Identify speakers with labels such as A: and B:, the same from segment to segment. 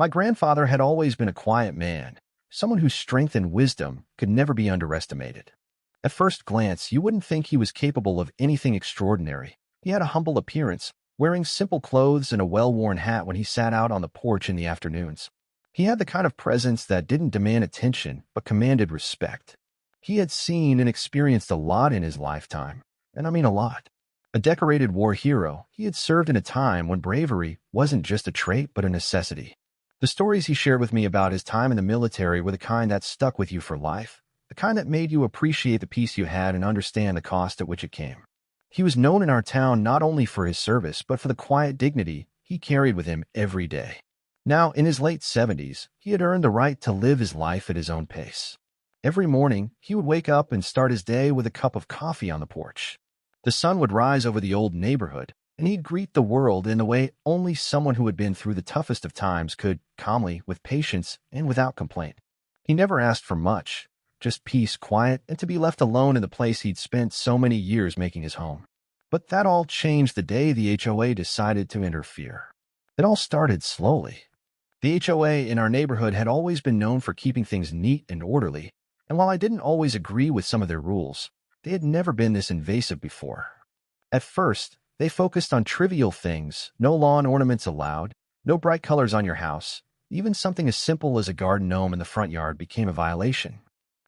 A: My grandfather had always been a quiet man, someone whose strength and wisdom could never be underestimated. At first glance, you wouldn't think he was capable of anything extraordinary. He had a humble appearance, wearing simple clothes and a well-worn hat when he sat out on the porch in the afternoons. He had the kind of presence that didn't demand attention, but commanded respect. He had seen and experienced a lot in his lifetime, and I mean a lot. A decorated war hero, he had served in a time when bravery wasn't just a trait but a necessity. The stories he shared with me about his time in the military were the kind that stuck with you for life, the kind that made you appreciate the peace you had and understand the cost at which it came. He was known in our town not only for his service but for the quiet dignity he carried with him every day. Now, in his late 70s, he had earned the right to live his life at his own pace. Every morning, he would wake up and start his day with a cup of coffee on the porch. The sun would rise over the old neighborhood, and he'd greet the world in the way only someone who had been through the toughest of times could, calmly, with patience, and without complaint. He never asked for much, just peace, quiet, and to be left alone in the place he'd spent so many years making his home. But that all changed the day the HOA decided to interfere. It all started slowly. The HOA in our neighborhood had always been known for keeping things neat and orderly, and while I didn't always agree with some of their rules, they had never been this invasive before. At first, they focused on trivial things: no lawn ornaments allowed, no bright colors on your house. Even something as simple as a garden gnome in the front yard became a violation.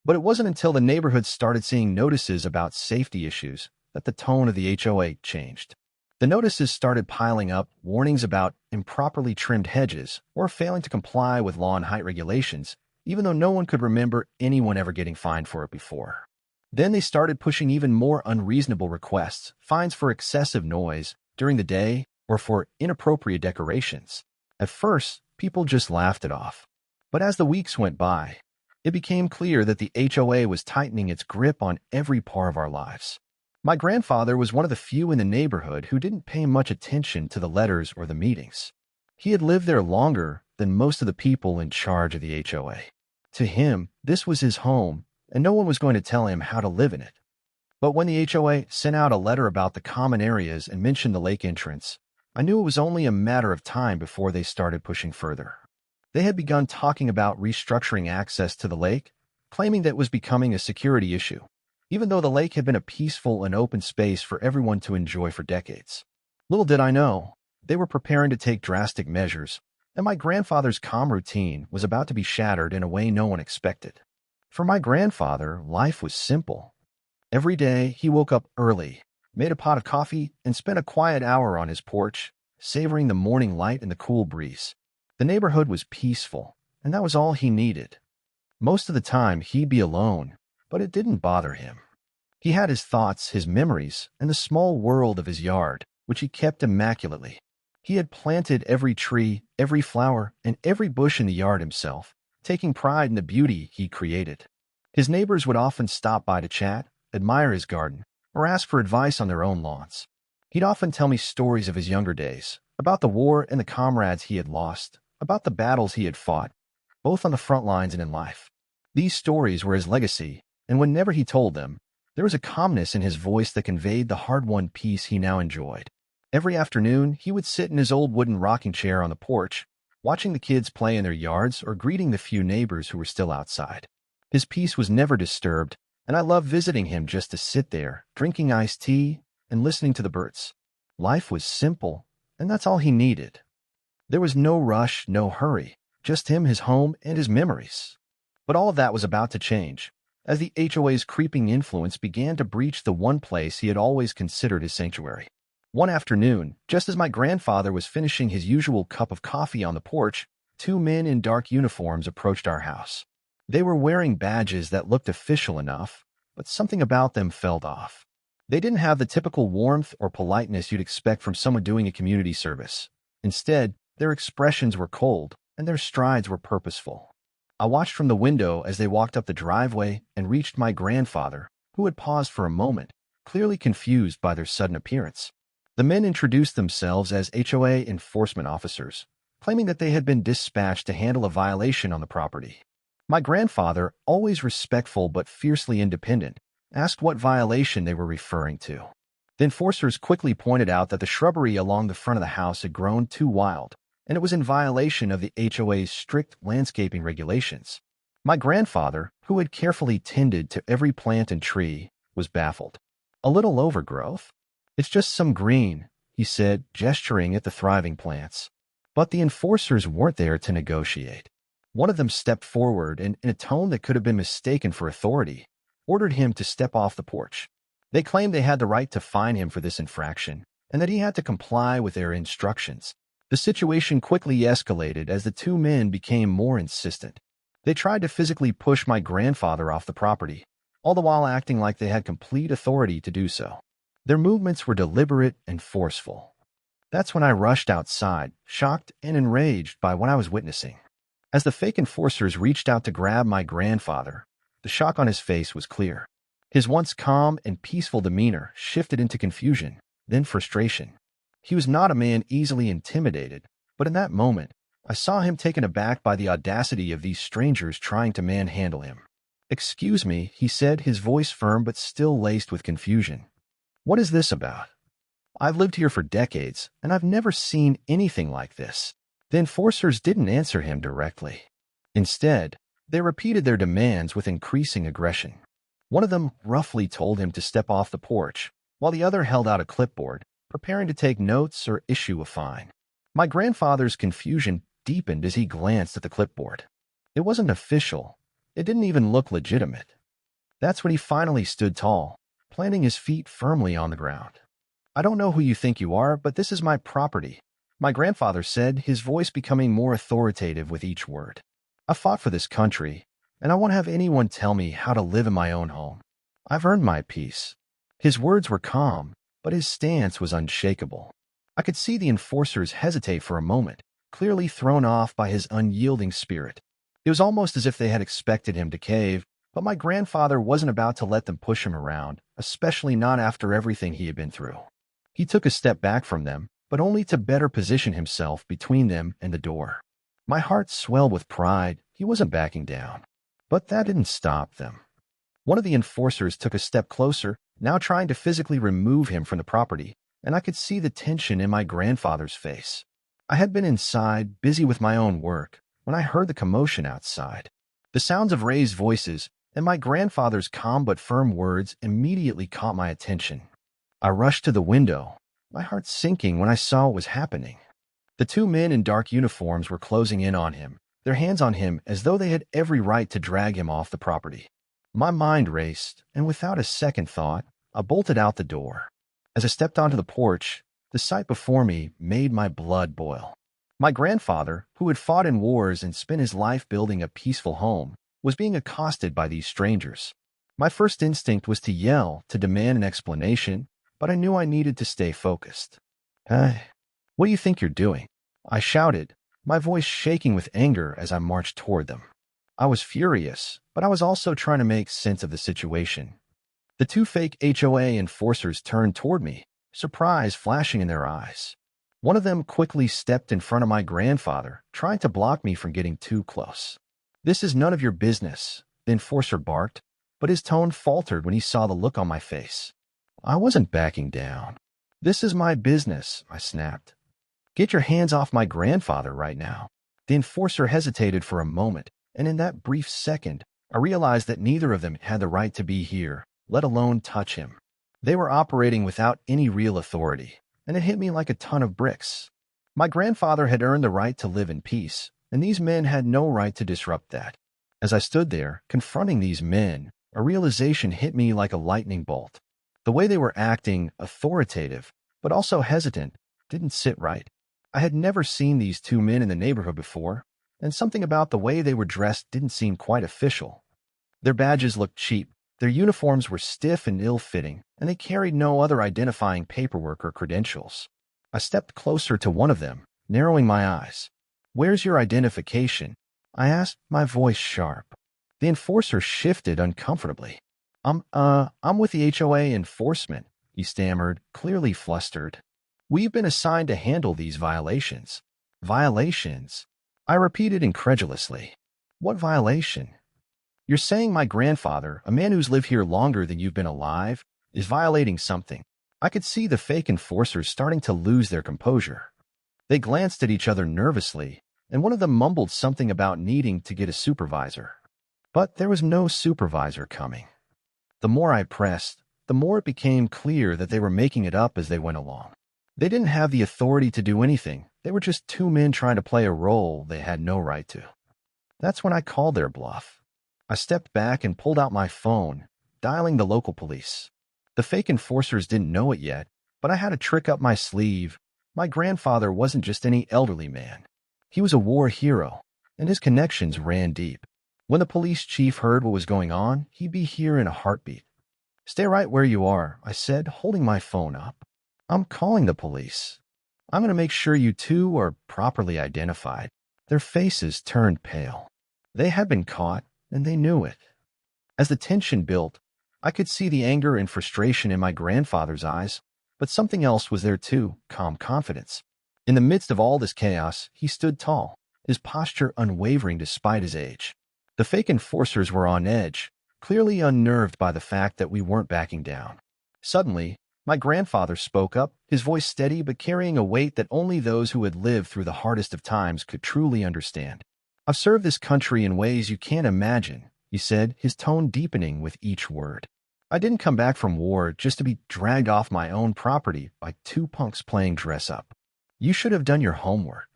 A: But it wasn't until the neighborhood started seeing notices about safety issues that the tone of the HOA changed. The notices started piling up, warnings about improperly trimmed hedges or failing to comply with lawn height regulations, even though no one could remember anyone ever getting fined for it before. Then they started pushing even more unreasonable requests, fines for excessive noise during the day or for inappropriate decorations. At first, people just laughed it off. But as the weeks went by, it became clear that the HOA was tightening its grip on every part of our lives. My grandfather was one of the few in the neighborhood who didn't pay much attention to the letters or the meetings. He had lived there longer than most of the people in charge of the HOA. To him, this was his home, and no one was going to tell him how to live in it. But when the HOA sent out a letter about the common areas and mentioned the lake entrance, I knew it was only a matter of time before they started pushing further. They had begun talking about restructuring access to the lake, claiming that it was becoming a security issue, even though the lake had been a peaceful and open space for everyone to enjoy for decades. Little did I know, they were preparing to take drastic measures, and my grandfather's calm routine was about to be shattered in a way no one expected. For my grandfather, life was simple. Every day, he woke up early, made a pot of coffee, and spent a quiet hour on his porch, savoring the morning light and the cool breeze. The neighborhood was peaceful, and that was all he needed. Most of the time, he'd be alone, but it didn't bother him. He had his thoughts, his memories, and the small world of his yard, which he kept immaculately. He had planted every tree, every flower, and every bush in the yard himself, taking pride in the beauty he created. His neighbors would often stop by to chat, admire his garden, or ask for advice on their own lawns. He'd often tell me stories of his younger days, about the war and the comrades he had lost, about the battles he had fought, both on the front lines and in life. These stories were his legacy, and whenever he told them, there was a calmness in his voice that conveyed the hard-won peace he now enjoyed. Every afternoon, he would sit in his old wooden rocking chair on the porch, watching the kids play in their yards or greeting the few neighbors who were still outside. His peace was never disturbed, and I loved visiting him just to sit there, drinking iced tea and listening to the birds. Life was simple, and that's all he needed. There was no rush, no hurry, just him, his home, and his memories. But all of that was about to change, as the HOA's creeping influence began to breach the one place he had always considered his sanctuary. One afternoon, just as my grandfather was finishing his usual cup of coffee on the porch, two men in dark uniforms approached our house. They were wearing badges that looked official enough, but something about them felt off. They didn't have the typical warmth or politeness you'd expect from someone doing a community service. Instead, their expressions were cold, and their strides were purposeful. I watched from the window as they walked up the driveway and reached my grandfather, who had paused for a moment, clearly confused by their sudden appearance. The men introduced themselves as HOA enforcement officers, claiming that they had been dispatched to handle a violation on the property. My grandfather, always respectful but fiercely independent, asked what violation they were referring to. The enforcers quickly pointed out that the shrubbery along the front of the house had grown too wild, and it was in violation of the HOA's strict landscaping regulations. My grandfather, who had carefully tended to every plant and tree, was baffled. "A little overgrowth? It's just some green," he said, gesturing at the thriving plants. But the enforcers weren't there to negotiate. One of them stepped forward and, in a tone that could have been mistaken for authority, ordered him to step off the porch. They claimed they had the right to fine him for this infraction, and that he had to comply with their instructions. The situation quickly escalated as the two men became more insistent. They tried to physically push my grandfather off the property, all the while acting like they had complete authority to do so. Their movements were deliberate and forceful. That's when I rushed outside, shocked and enraged by what I was witnessing. As the fake enforcers reached out to grab my grandfather, the shock on his face was clear. His once calm and peaceful demeanor shifted into confusion, then frustration. He was not a man easily intimidated, but in that moment, I saw him taken aback by the audacity of these strangers trying to manhandle him. "Excuse me," he said, his voice firm but still laced with confusion. "What is this about? I've lived here for decades, and I've never seen anything like this." The enforcers didn't answer him directly. Instead, they repeated their demands with increasing aggression. One of them roughly told him to step off the porch, while the other held out a clipboard, preparing to take notes or issue a fine. My grandfather's confusion deepened as he glanced at the clipboard. It wasn't official. It didn't even look legitimate. That's when he finally stood tall, planting his feet firmly on the ground. "I don't know who you think you are, but this is my property," my grandfather said, his voice becoming more authoritative with each word. "I fought for this country, and I won't have anyone tell me how to live in my own home. I've earned my peace." His words were calm, but his stance was unshakable. I could see the enforcers hesitate for a moment, clearly thrown off by his unyielding spirit. It was almost as if they had expected him to cave, but my grandfather wasn't about to let them push him around, especially not after everything he had been through. He took a step back from them, but only to better position himself between them and the door. My heart swelled with pride. He wasn't backing down. But that didn't stop them. One of the enforcers took a step closer, now trying to physically remove him from the property, and I could see the tension in my grandfather's face. I had been inside, busy with my own work, when I heard the commotion outside. The sounds of raised voices and my grandfather's calm but firm words immediately caught my attention. I rushed to the window, my heart sinking when I saw what was happening. The two men in dark uniforms were closing in on him, their hands on him as though they had every right to drag him off the property. My mind raced, and without a second thought, I bolted out the door. As I stepped onto the porch, the sight before me made my blood boil. My grandfather, who had fought in wars and spent his life building a peaceful home, was being accosted by these strangers. My first instinct was to yell, to demand an explanation, but I knew I needed to stay focused. "Hey, what do you think you're doing?" I shouted, my voice shaking with anger as I marched toward them. I was furious, but I was also trying to make sense of the situation. The two fake HOA enforcers turned toward me, surprise flashing in their eyes. One of them quickly stepped in front of my grandfather, trying to block me from getting too close. "This is none of your business," the enforcer barked, but his tone faltered when he saw the look on my face. I wasn't backing down. "This is my business," I snapped. "Get your hands off my grandfather right now." The enforcer hesitated for a moment, and in that brief second, I realized that neither of them had the right to be here, let alone touch him. They were operating without any real authority, and it hit me like a ton of bricks. My grandfather had earned the right to live in peace, and these men had no right to disrupt that. As I stood there, confronting these men, a realization hit me like a lightning bolt. The way they were acting, authoritative, but also hesitant, didn't sit right. I had never seen these two men in the neighborhood before, and something about the way they were dressed didn't seem quite official. Their badges looked cheap, their uniforms were stiff and ill-fitting, and they carried no other identifying paperwork or credentials. I stepped closer to one of them, narrowing my eyes. "Where's your identification?" I asked, my voice sharp. The enforcer shifted uncomfortably. I'm with the HOA enforcement," he stammered, clearly flustered. "We've been assigned to handle these violations." "Violations?" I repeated incredulously. "What violation?" "You're saying my grandfather, a man who's lived here longer than you've been alive, is violating something." I could see the fake enforcers starting to lose their composure. They glanced at each other nervously, and one of them mumbled something about needing to get a supervisor. But there was no supervisor coming. The more I pressed, the more it became clear that they were making it up as they went along. They didn't have the authority to do anything. They were just two men trying to play a role they had no right to. That's when I called their bluff. I stepped back and pulled out my phone, dialing the local police. The fake enforcers didn't know it yet, but I had a trick up my sleeve. My grandfather wasn't just any elderly man. He was a war hero, and his connections ran deep. When the police chief heard what was going on, he'd be here in a heartbeat. "Stay right where you are," I said, holding my phone up. "I'm calling the police. I'm going to make sure you two are properly identified." Their faces turned pale. They had been caught, and they knew it. As the tension built, I could see the anger and frustration in my grandfather's eyes, but something else was there too, calm confidence. In the midst of all this chaos, he stood tall, his posture unwavering despite his age. The fake enforcers were on edge, clearly unnerved by the fact that we weren't backing down. Suddenly, my grandfather spoke up, his voice steady but carrying a weight that only those who had lived through the hardest of times could truly understand. "I've served this country in ways you can't imagine," he said, his tone deepening with each word. "I didn't come back from war just to be dragged off my own property by two punks playing dress-up. You should have done your homework."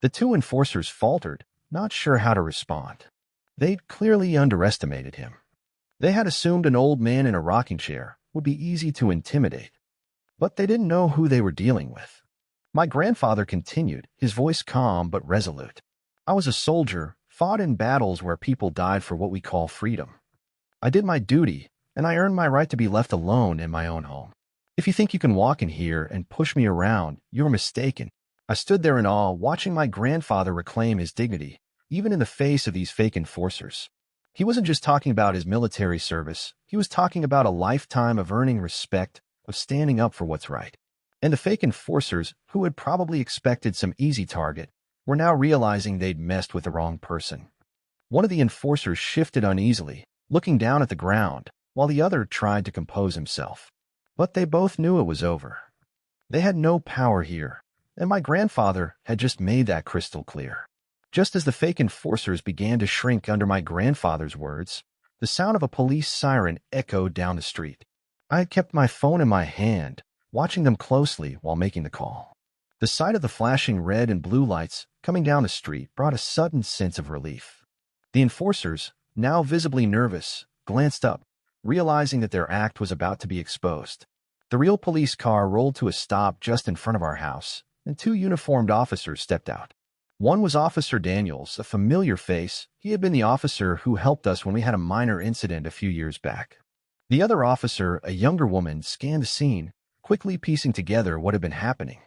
A: The two enforcers faltered, not sure how to respond. They'd clearly underestimated him. They had assumed an old man in a rocking chair would be easy to intimidate, but they didn't know who they were dealing with. My grandfather continued, his voice calm but resolute. "I was a soldier, fought in battles where people died for what we call freedom. I did my duty, and I earned my right to be left alone in my own home. If you think you can walk in here and push me around, you're mistaken." I stood there in awe, watching my grandfather reclaim his dignity, even in the face of these fake enforcers. He wasn't just talking about his military service. He was talking about a lifetime of earning respect, of standing up for what's right. And the fake enforcers, who had probably expected some easy target, were now realizing they'd messed with the wrong person. One of the enforcers shifted uneasily, looking down at the ground, while the other tried to compose himself. But they both knew it was over. They had no power here, and my grandfather had just made that crystal clear. Just as the fake enforcers began to shrink under my grandfather's words, the sound of a police siren echoed down the street. I had kept my phone in my hand, watching them closely while making the call. The sight of the flashing red and blue lights coming down the street brought a sudden sense of relief. The enforcers, now visibly nervous, glanced up, realizing that their act was about to be exposed. The real police car rolled to a stop just in front of our house, and two uniformed officers stepped out. One was Officer Daniels, a familiar face. He had been the officer who helped us when we had a minor incident a few years back. The other officer, a younger woman, scanned the scene, quickly piecing together what had been happening.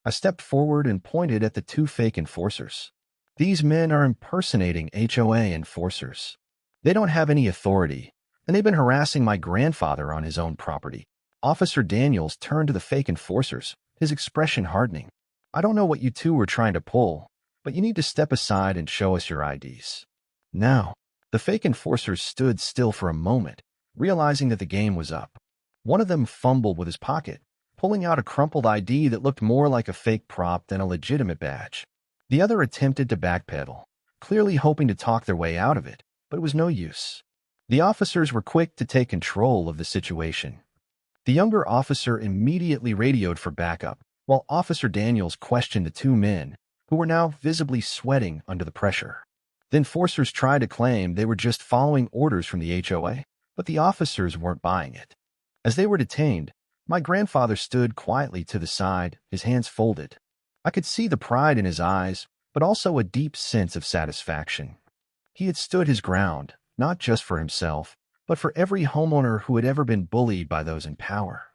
A: I stepped forward and pointed at the two fake enforcers. "These men are impersonating HOA enforcers. They don't have any authority, and they've been harassing my grandfather on his own property." Officer Daniels turned to the fake enforcers, his expression hardening. "I don't know what you two were trying to pull, but you need to step aside and show us your IDs. Now." The fake enforcers stood still for a moment, realizing that the game was up. One of them fumbled with his pocket, pulling out a crumpled ID that looked more like a fake prop than a legitimate badge. The other attempted to backpedal, clearly hoping to talk their way out of it, but it was no use. The officers were quick to take control of the situation. The younger officer immediately radioed for backup, while Officer Daniels questioned the two men, who were now visibly sweating under the pressure. The enforcers tried to claim they were just following orders from the HOA, but the officers weren't buying it. As they were detained, my grandfather stood quietly to the side, his hands folded. I could see the pride in his eyes, but also a deep sense of satisfaction. He had stood his ground, not just for himself, but for every homeowner who had ever been bullied by those in power.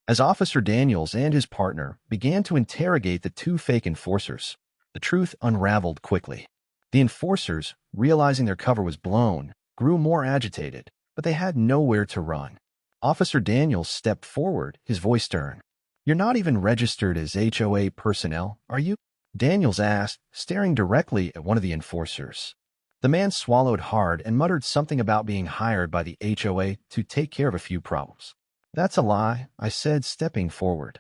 A: As Officer Daniels and his partner began to interrogate the two fake enforcers, the truth unraveled quickly. The enforcers, realizing their cover was blown, grew more agitated, but they had nowhere to run. Officer Daniels stepped forward, his voice stern. "You're not even registered as HOA personnel, are you?" Daniels asked, staring directly at one of the enforcers. The man swallowed hard and muttered something about being hired by the HOA to take care of a few problems. "That's a lie," I said, stepping forward.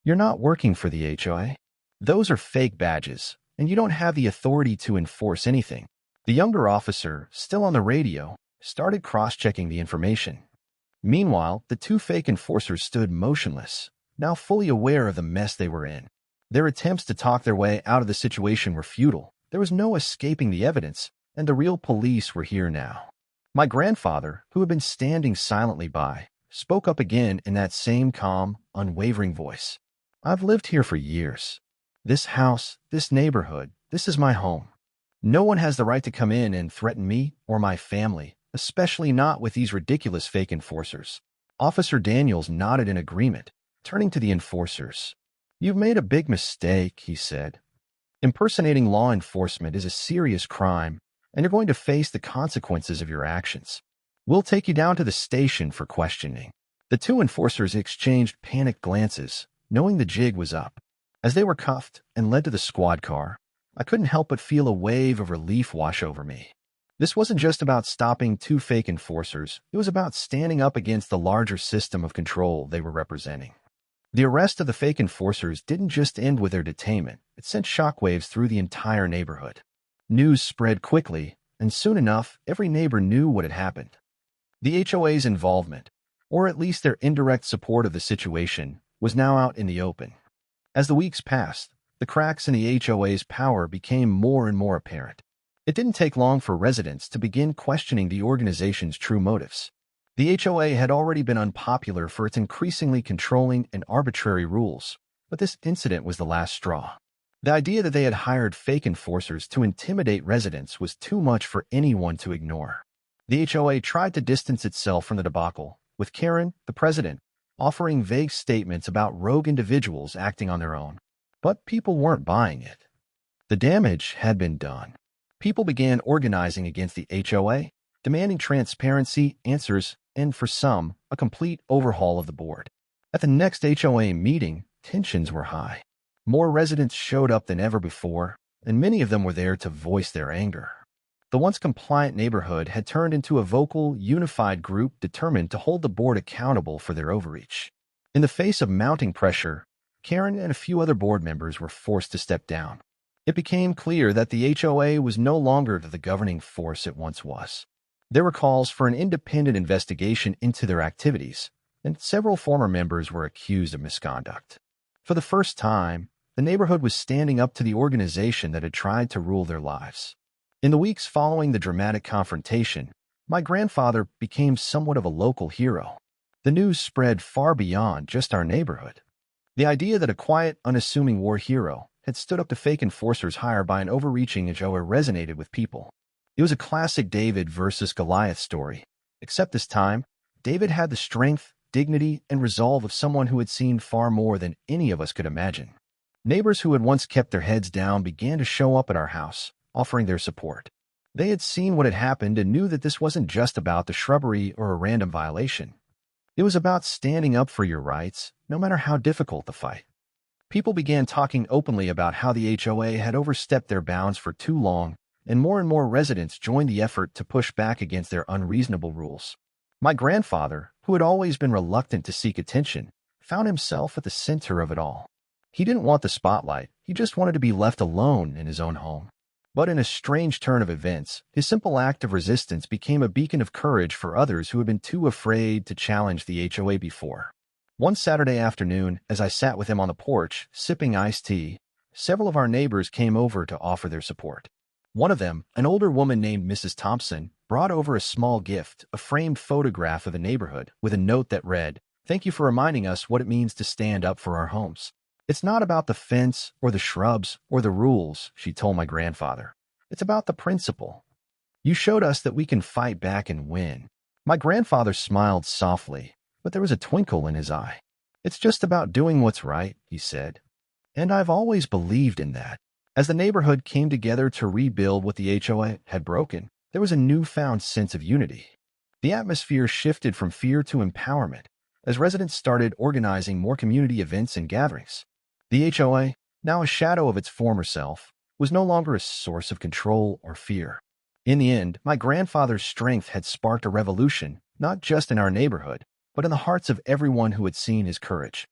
A: "You're not working for the HOA. Those are fake badges, and you don't have the authority to enforce anything. The younger officer, still on the radio, started cross-checking the information. Meanwhile, the two fake enforcers stood motionless, now fully aware of the mess they were in. Their attempts to talk their way out of the situation were futile. There was no escaping the evidence, and the real police were here now. My grandfather, who had been standing silently by, spoke up again in that same calm, unwavering voice. I've lived here for years. This house, this neighborhood, this is my home. No one has the right to come in and threaten me or my family, especially not with these ridiculous fake enforcers. Officer Daniels nodded in agreement, turning to the enforcers. You've made a big mistake, he said. Impersonating law enforcement is a serious crime, and you're going to face the consequences of your actions. We'll take you down to the station for questioning. The two enforcers exchanged panicked glances, knowing the jig was up. As they were cuffed and led to the squad car, I couldn't help but feel a wave of relief wash over me. This wasn't just about stopping two fake enforcers, it was about standing up against the larger system of control they were representing. The arrest of the fake enforcers didn't just end with their detainment, it sent shockwaves through the entire neighborhood. News spread quickly, and soon enough, every neighbor knew what had happened. The HOA's involvement, or at least their indirect support of the situation, was now out in the open. As the weeks passed, the cracks in the HOA's power became more and more apparent. It didn't take long for residents to begin questioning the organization's true motives. The HOA had already been unpopular for its increasingly controlling and arbitrary rules, but this incident was the last straw. The idea that they had hired fake enforcers to intimidate residents was too much for anyone to ignore. The HOA tried to distance itself from the debacle, with Karen, the president, offering vague statements about rogue individuals acting on their own. But people weren't buying it. The damage had been done. People began organizing against the HOA, demanding transparency, answers, and for some, a complete overhaul of the board. At the next HOA meeting, tensions were high. More residents showed up than ever before, and many of them were there to voice their anger. The once compliant neighborhood had turned into a vocal, unified group determined to hold the board accountable for their overreach. In the face of mounting pressure, Karen and a few other board members were forced to step down. It became clear that the HOA was no longer the governing force it once was. There were calls for an independent investigation into their activities, and several former members were accused of misconduct. For the first time, the neighborhood was standing up to the organization that had tried to rule their lives. In the weeks following the dramatic confrontation, my grandfather became somewhat of a local hero. The news spread far beyond just our neighborhood. The idea that a quiet, unassuming war hero had stood up to fake enforcers hired by an overreaching HOA resonated with people. It was a classic David versus Goliath story, except this time, David had the strength, dignity, and resolve of someone who had seen far more than any of us could imagine. Neighbors who had once kept their heads down began to show up at our house, offering their support. They had seen what had happened and knew that this wasn't just about the shrubbery or a random violation. It was about standing up for your rights, no matter how difficult the fight. People began talking openly about how the HOA had overstepped their bounds for too long, and more residents joined the effort to push back against their unreasonable rules. My grandfather, who had always been reluctant to seek attention, found himself at the center of it all. He didn't want the spotlight, he just wanted to be left alone in his own home. But in a strange turn of events, his simple act of resistance became a beacon of courage for others who had been too afraid to challenge the HOA before. One Saturday afternoon, as I sat with him on the porch, sipping iced tea, several of our neighbors came over to offer their support. One of them, an older woman named Mrs. Thompson, brought over a small gift, a framed photograph of the neighborhood, with a note that read, "Thank you for reminding us what it means to stand up for our homes. It's not about the fence or the shrubs or the rules," she told my grandfather. "It's about the principle. You showed us that we can fight back and win." My grandfather smiled softly, but there was a twinkle in his eye. "It's just about doing what's right," he said. And I've always believed in that. As the neighborhood came together to rebuild what the HOA had broken, there was a newfound sense of unity. The atmosphere shifted from fear to empowerment as residents started organizing more community events and gatherings. The HOA, now a shadow of its former self, was no longer a source of control or fear. In the end, my grandfather's strength had sparked a revolution, not just in our neighborhood, but in the hearts of everyone who had seen his courage.